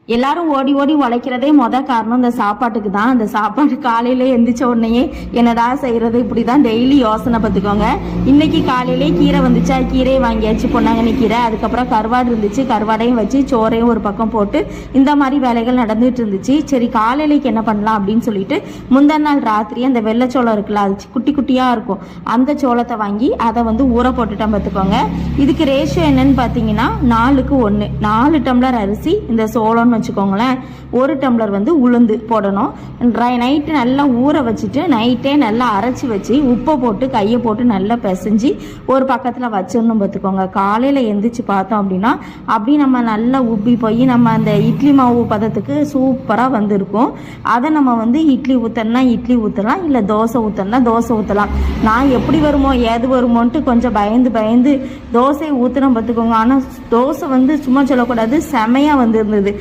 எல்லாரும் ஓடி ஓடி உழைக்கிறதே காரணம் இந்த சாப்பாட்டுக்கு தான். அந்த சாப்பாடு காலையில எந்திரிச்ச உடனேயே என்னடா செய்யறது, இப்படிதான் டெய்லி யோசனை பார்த்துக்கோங்க. இன்னைக்கு காலையிலே கீரை வந்துச்சா, கீரையை வாங்கியாச்சு, பொன்னாங்கண்ணி கீரை. அதுக்கப்புறம் கருவாடு இருந்துச்சு, கருவாடையும் வச்சு சோறையும் ஒரு பக்கம் போட்டு இந்த மாதிரி வேலைகள் நடந்துட்டு இருந்துச்சு. சரி காலையிலேக்கு என்ன பண்ணலாம் அப்படின்னு சொல்லிட்டு முந்தின நாள் ராத்திரி அந்த வெள்ளைச்சோளம் இருக்குல்ல, அது குட்டி குட்டியா இருக்கும், அந்த சோளத்தை வாங்கி அதை ஊற போட்டுட்டேன் பார்த்துக்கோங்க. இதுக்கு ரேஷியோ என்னன்னு பார்த்தீங்கன்னா 4க்கு 1, 4 டம்ளர் அரிசி இந்த சோளம் வச்சுக்கோங்களேன். 1 டம்ளர் உளுந்து போடணும். நைட்டு நல்லா ஊற வச்சுட்டு நைட்டே நல்லா அரைச்சி வச்சு உப்பை போட்டு கையை போட்டு நல்லா பிசைஞ்சு ஒரு பக்கத்தில் வச்சிடணும் பார்த்துக்கோங்க. காலையில் எந்திரிச்சு பார்த்தோம் அப்படின்னா அப்படி நம்ம நல்லா உப்பி போய் நம்ம அந்த இட்லி மாவு பதத்துக்கு சூப்பராக வந்திருக்கும். அதை நம்ம இட்லி ஊற்றணும்னா இட்லி ஊற்றலாம், இல்லை தோசை ஊற்றணும்னா தோசை ஊற்றலாம். நான் எப்படி வருமோ ஏது வருமோன்ட்டு கொஞ்சம் பயந்து தோசையை ஊற்றுறோம் பார்த்துக்கோங்க. ஆனால் தோசை சும்மா சொல்லக்கூடாது, செமையாக இருந்தது.